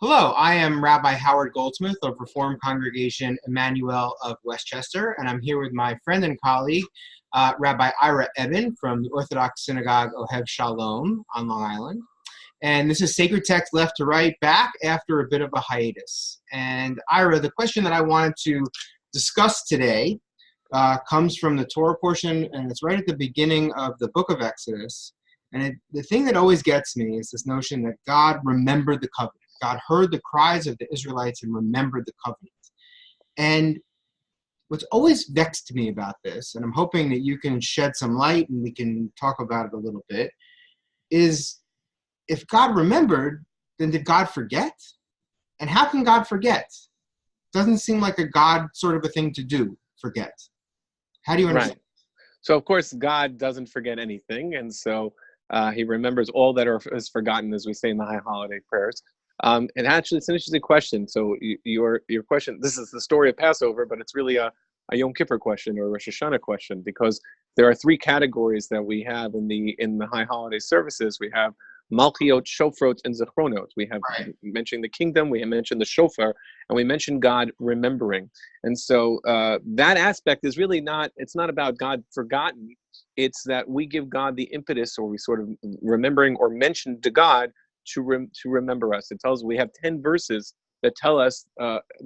Hello, I am Rabbi Howard Goldsmith of Reformed Congregation Emmanuel of Westchester, and I'm here with my friend and colleague, Rabbi Ira Ebbin from the Orthodox Synagogue Ohev Shalom on Long Island. And this is Sacred Text Left to Right, back after a bit of a hiatus. And Ira, the question that I wanted to discuss today comes from the Torah portion, and it's right at the beginning of the book of Exodus. And the thing that always gets me is this notion that God remembered the covenant. God heard the cries of the Israelites and remembered the covenant. And what's always vexed me about this, and I'm hoping that you can shed some light and we can talk about it a little bit, is if God remembered, then did God forget? And how can God forget? Doesn't seem like a God sort of a thing to do, forget. How do you understand? Right. So, of course, God doesn't forget anything. And so he remembers all that is forgotten, as we say in the High Holiday prayers. And actually, it's an interesting question. So your question, this is the story of Passover, but it's really a Yom Kippur question or a Rosh Hashanah question, because there are three categories that we have in the High Holiday services. We have Malchiot, Shofrot, and Zechronot. We have mentioned the kingdom, we have mentioned the shofar, and we mentioned God remembering. And so that aspect is really it's not about God forgotten. It's that we give God the impetus, or we sort of remembering or mention to God to remember us. It tells we have 10 verses that tell us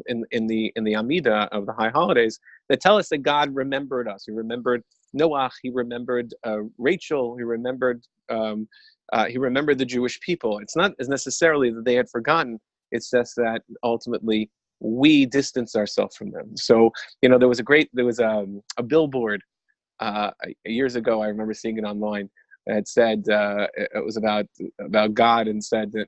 in the Amida of the High Holidays that tell us that God remembered us. He remembered Noach. He remembered Rachel. He remembered the Jewish people. It's not as necessarily that they had forgotten. It's just that ultimately we distance ourselves from them. So there was a billboard years ago. I remember seeing it online. It said it was about God, and said that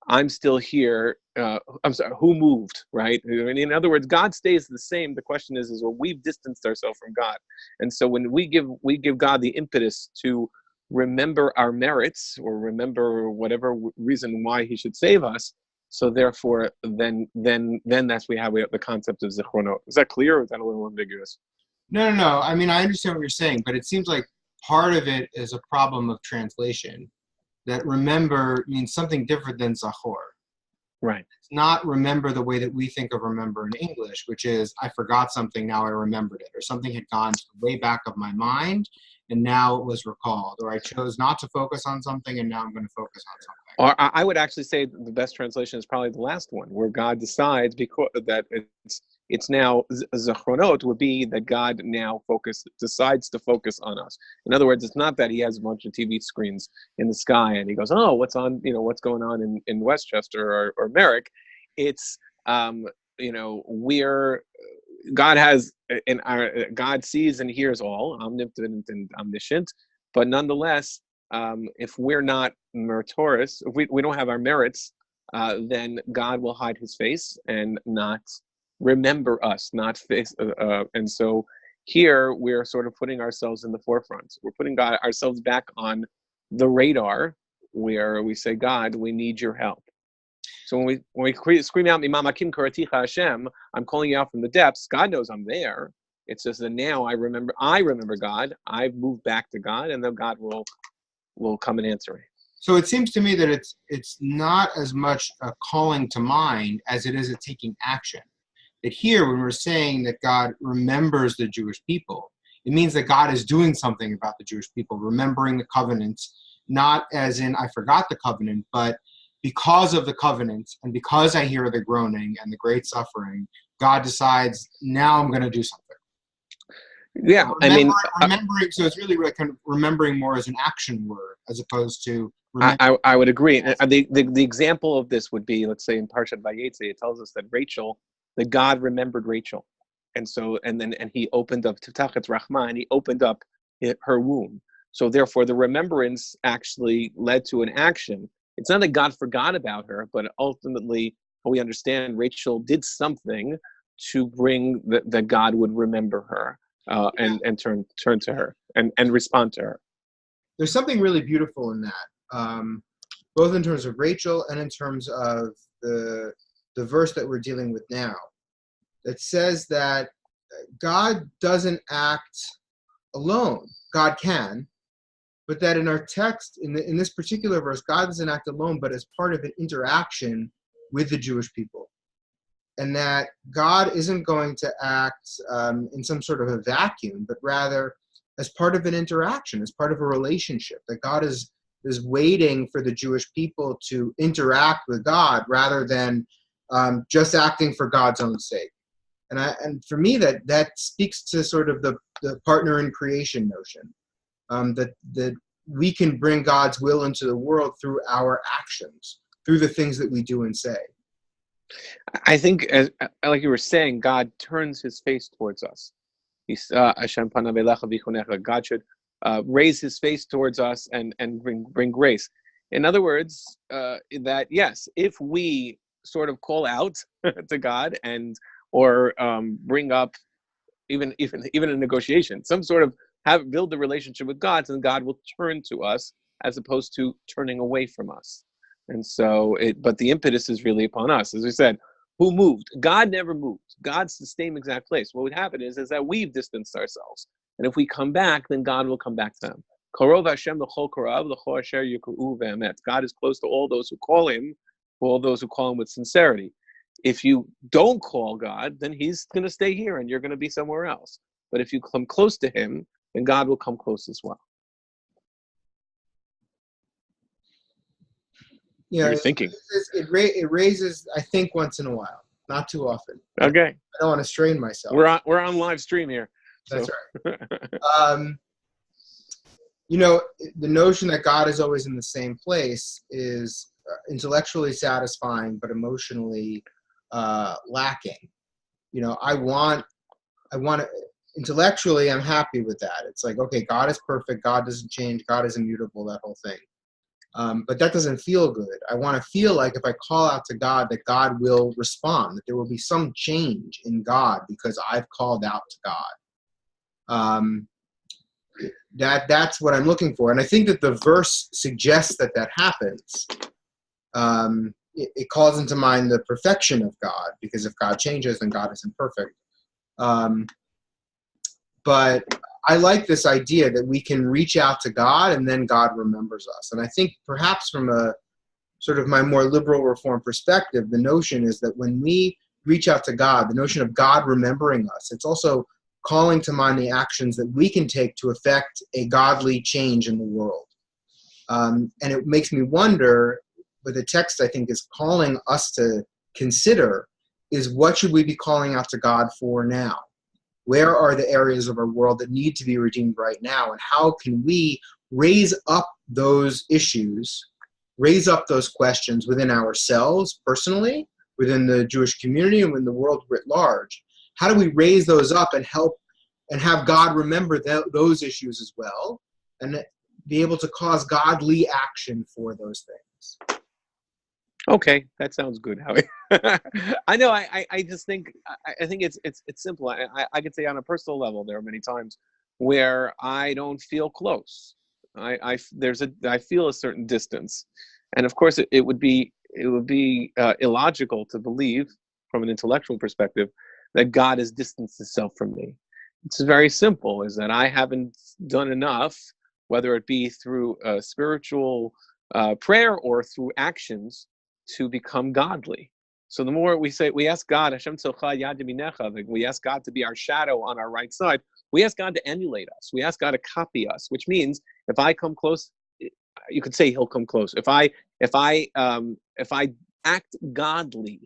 I'm still here. I'm sorry, who moved, right? I mean, in other words, God stays the same. The question is well, we've distanced ourselves from God, and so when we give God the impetus to remember our merits or remember whatever reason why He should save us. So therefore, then that's we have the concept of zichronot. Is that clear, or is that a little ambiguous? No. I mean, I understand what you're saying, but it seems like part of it is a problem of translation, that remember means something different than zachor. Right. It's not remember the way that we think of remember in English, which is I forgot something, now I remembered it, or something had gone to the way back of my mind and now it was recalled, or I chose not to focus on something and now I'm going to focus on something. Or I would actually say the best translation is probably the last one, where God decides that it's now zachronot would be that God now decides to focus on us. In other words, it's not that He has a bunch of TV screens in the sky and He goes, oh, what's going on in Westchester or Merrick. It's God sees and hears all, omnipotent and omniscient, but nonetheless, if we're not meritorious, if we don't have our merits, then God will hide His face and not remember us, not face. And so here we're sort of putting ourselves in the forefront. We're putting ourselves back on the radar, where we say, God, we need your help. So when we scream out, "Mimamakim karaticha Hashem," I'm calling you out from the depths. God knows I'm there. It's just that now I remember God. I've moved back to God, and then God will come and answer me. So it seems to me that it's not as much a calling to mind as it is a taking action. That here, when we're saying that God remembers the Jewish people, it means that God is doing something about the Jewish people, remembering the covenants, not as in I forgot the covenant, but because of the covenant and because I hear the groaning and the great suffering, God decides, now I'm going to do something. Yeah, remembering. So it's really kind of remembering more as an action word as opposed to. I would agree. The example of this would be, let's say in Parshat Vayetze, it tells us that God remembered Rachel, and He opened up Tiftachet Rachma, and He opened up her womb. So therefore, the remembrance actually led to an action. It's not that God forgot about her, but ultimately, we understand Rachel did something to bring that God would remember her. And turn to her and respond to her. There's something really beautiful in that, both in terms of Rachel and in terms of the verse that we're dealing with now, that says that God doesn't act alone. God can, but that in our text, in this particular verse, God doesn't act alone, but as part of an interaction with the Jewish people, and that God isn't going to act in some sort of a vacuum, but rather as part of an interaction, as part of a relationship, that God is waiting for the Jewish people to interact with God rather than just acting for God's own sake. And for me, that speaks to sort of the partner in creation notion, that we can bring God's will into the world through our actions, through the things that we do and say. I think, as like you were saying, God turns his face towards us. Hashem panav elecha v'chunecha. God should raise his face towards us and bring grace. In other words, that yes, if we sort of call out to God or bring up even a negotiation, some sort of build the relationship with God, then God will turn to us as opposed to turning away from us. And so, but the impetus is really upon us. As we said, who moved? God never moved. God's the same exact place. What would happen is that we've distanced ourselves. And if we come back, then God will come back to them. God is close to all those who call him, all those who call him with sincerity. If you don't call God, then he's going to stay here and you're going to be somewhere else. But if you come close to him, then God will come close as well. Yeah, you're thinking. It raises, I think, once in a while, not too often. Okay. I don't want to strain myself. We're on live stream here. That's right. The notion that God is always in the same place is intellectually satisfying, but emotionally lacking. I want to, intellectually, I'm happy with that. It's like, okay, God is perfect. God doesn't change. God is immutable, that whole thing. But that doesn't feel good. I want to feel like if I call out to God, that God will respond, that there will be some change in God because I've called out to God. That's what I'm looking for. And I think that the verse suggests that happens. It calls into mind the perfection of God, because if God changes, then God isn't perfect. But I like this idea that we can reach out to God and then God remembers us. And I think perhaps from a sort of my more liberal reform perspective, the notion is that when we reach out to God, the notion of God remembering us, it's also calling to mind the actions that we can take to affect a godly change in the world. And it makes me wonder, what the text I think is calling us to consider is, what should we be calling out to God for now? Where are the areas of our world that need to be redeemed right now? And how can we raise up those issues, raise up those questions within ourselves personally, within the Jewish community, and within the world writ large? How do we raise those up and help and have God remember those issues as well, and be able to cause godly action for those things? Okay, that sounds good, Howie. I know. I just think I think it's simple. I could say on a personal level, there are many times where I don't feel close. I feel a certain distance, and of course, it would be illogical to believe from an intellectual perspective that God has distanced himself from me. It's very simple: is that I haven't done enough, whether it be through spiritual prayer or through actions, to become godly. So the more we ask God, Hashem tzilcha yad yaminecha, we ask God to be our shadow on our right side. We ask God to emulate us. We ask God to copy us, which means if I come close, you could say he'll come close. If I act godly,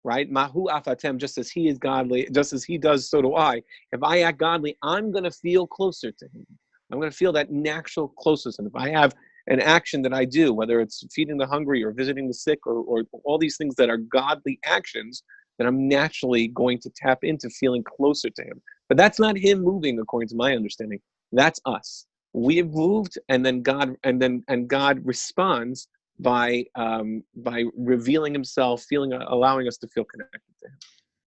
right? Mahu afatem, just as he is godly, just as he does, so do I. If I act godly, I'm going to feel closer to him. I'm going to feel that natural closeness. And if I have an action that I do, whether it's feeding the hungry or visiting the sick or all these things that are godly actions, then I'm naturally going to tap into feeling closer to him. But that's not him moving, according to my understanding. That's us. We have moved, and then God responds by revealing himself, allowing us to feel connected to him.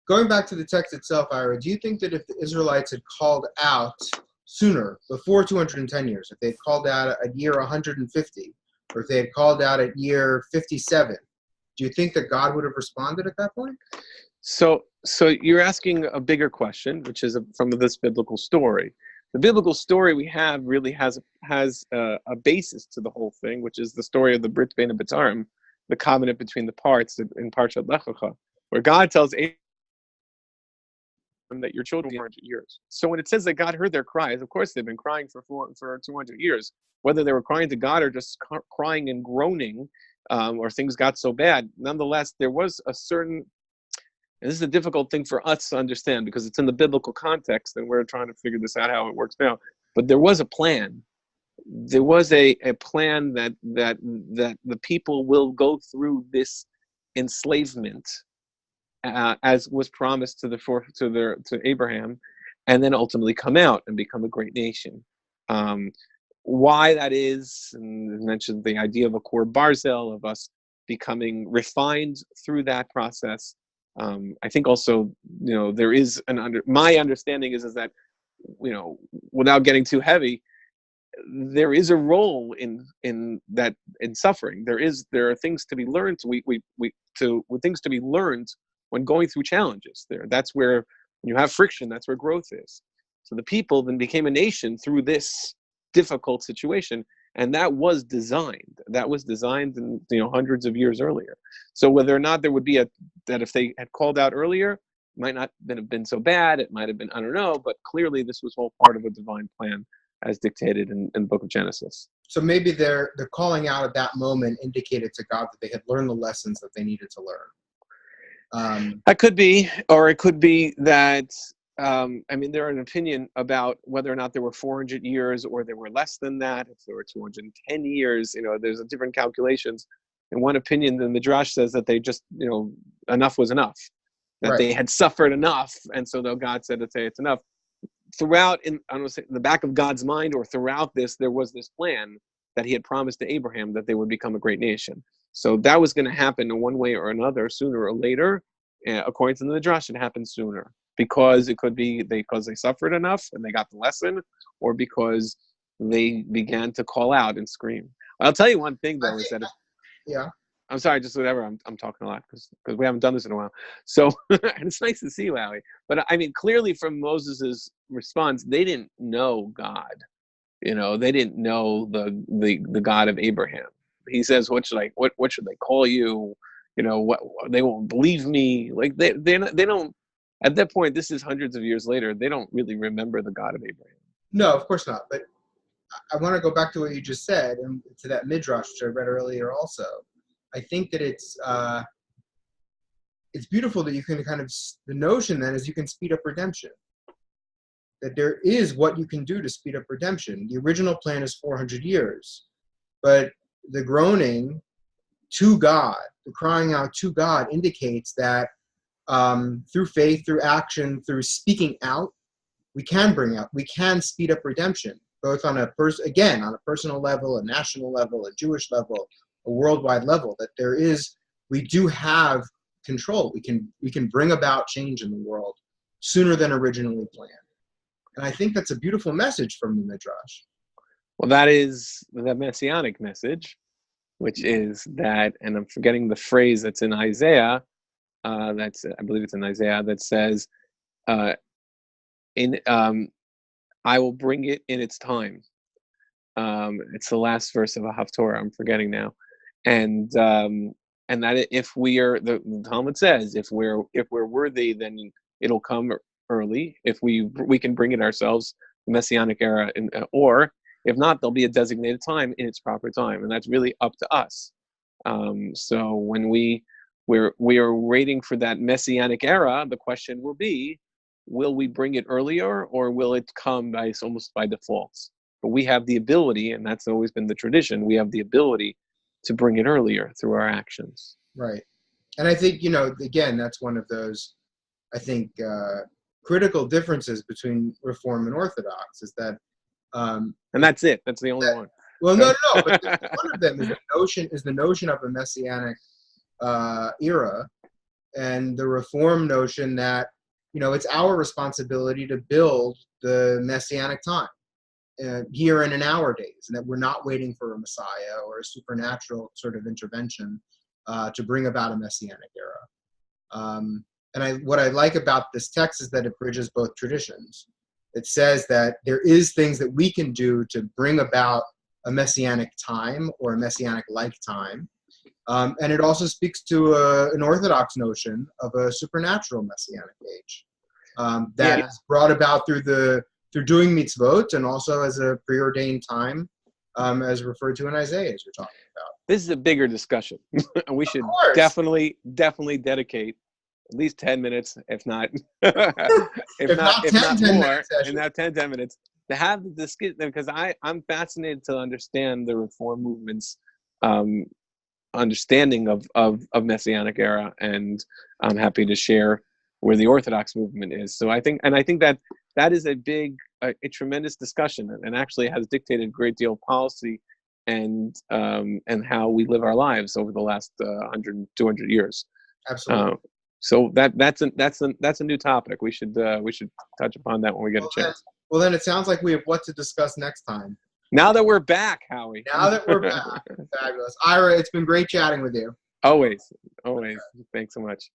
Going back to the text itself, Ira, do you think that if the Israelites had called out sooner, before 210 years, if they had called out at year 150, or if they had called out at year 57, do you think that God would have responded at that point? So you're asking a bigger question, which is from this biblical story. The biblical story we have really has a basis to the whole thing, which is the story of the Brit Bein HaBetarim, the covenant between the parts in Parshat Lech Lecha, where God tells Abraham that your children will be 400 years. So when it says that God heard their cries, of course they've been crying for 200 years. Whether they were crying to God or just crying and groaning, or things got so bad, nonetheless, there was a certain, and this is a difficult thing for us to understand because it's in the biblical context and we're trying to figure this out how it works now. But there was a plan. There was a plan that the people will go through this enslavement, as was promised to Abraham, and then ultimately come out and become a great nation. Why that is, and mentioned the idea of a core barzel, of us becoming refined through that process. I think also, there is my understanding is that, without getting too heavy, there is a role in suffering. There are things to be learned. Things to be learned when going through challenges. That's where, when you have friction, that's where growth is. So the people then became a nation through this difficult situation, and that was designed. In, hundreds of years earlier. So whether or not there would be that if they had called out earlier, it might not have been so bad. It might have been, I don't know, but clearly this was all part of a divine plan, as dictated in the book of Genesis. So maybe the calling out at that moment indicated to God that they had learned the lessons that they needed to learn. That could be, or it could be that, there are an opinion about whether or not there were 400 years or there were less than that, if there were 210 years, there's different calculations. And one opinion, the Midrash says that they just, enough was enough, that Right. They had suffered enough. And so though God said to say it's enough, throughout, in the back of God's mind, or throughout this, there was this plan that he had promised to Abraham that they would become a great nation. So that was going to happen in one way or another, sooner or later. According to the Midrash, it happened sooner, because it could be because they suffered enough and they got the lesson, or because they began to call out and scream. I'll tell you one thing, though, is that yeah. I'm sorry, just whatever. I'm talking a lot because we haven't done this in a while. So and it's nice to see you, Allie. But clearly from Moses's response, they didn't know God. They didn't know the God of Abraham. He says, "What should they call you? What they won't believe me." Like they don't. At that point, this is hundreds of years later. They don't really remember the God of Abraham. No, of course not. But I want to go back to what you just said and to that midrash which I read earlier. Also, I think that it's beautiful that you can the notion then is you can speed up redemption. That there is what you can do to speed up redemption. The original plan is 400 years, but the groaning to God, the crying out to God, indicates that through faith, through action, through speaking out, we can speed up redemption, both on a personal level, a national level, a Jewish level, a worldwide level. That we do have control. We can bring about change in the world sooner than originally planned. And I think that's a beautiful message from the Midrash. Well, that is the messianic message, which is that, and I'm forgetting the phrase that's in Isaiah, I believe it's in Isaiah, that says, I will bring it in its time. It's the last verse of a Haftorah, I'm forgetting now. And that if we are, the Talmud says, if we're worthy, then it'll come early. If we can bring it ourselves, the Messianic era, or if not, there'll be a designated time in its proper time, and that's really up to us. So when we are waiting for that Messianic era, the question will be, will we bring it earlier, or will it come almost by default? But we have the ability, and that's always been the tradition, we have the ability to bring it earlier through our actions. Right. And I think, again, that's one of those, I think, critical differences between Reform and Orthodox is that... and that's it. That's the only one. Well, no. But one of them is the notion of a Messianic era, and the Reform notion that, it's our responsibility to build the Messianic time here and in our days, and that we're not waiting for a Messiah or a supernatural sort of intervention to bring about a Messianic era. And what I like about this text is that it bridges both traditions. It says that there is things that we can do to bring about a Messianic time or a Messianic lifetime, And it also speaks to an Orthodox notion of a supernatural Messianic age that is brought about through doing mitzvot and also as a preordained time, as referred to in Isaiah, as you're talking about. This is a bigger discussion. We should definitely dedicate at least 10 minutes, if not more, and now 10 minutes to have the discussion, because I'm fascinated to understand the Reform movement's understanding of Messianic era, and I'm happy to share where the Orthodox movement is. So I think that is a tremendous discussion, and actually has dictated a great deal of policy and how we live our lives over the last 100, 200 years. Absolutely. So that's a new topic. We should touch upon that when we get a chance. Well, then it sounds like we have what to discuss next time. Now that we're back, Howie. Now that we're back. Fabulous. Ira, it's been great chatting with you. Always. Thanks so much.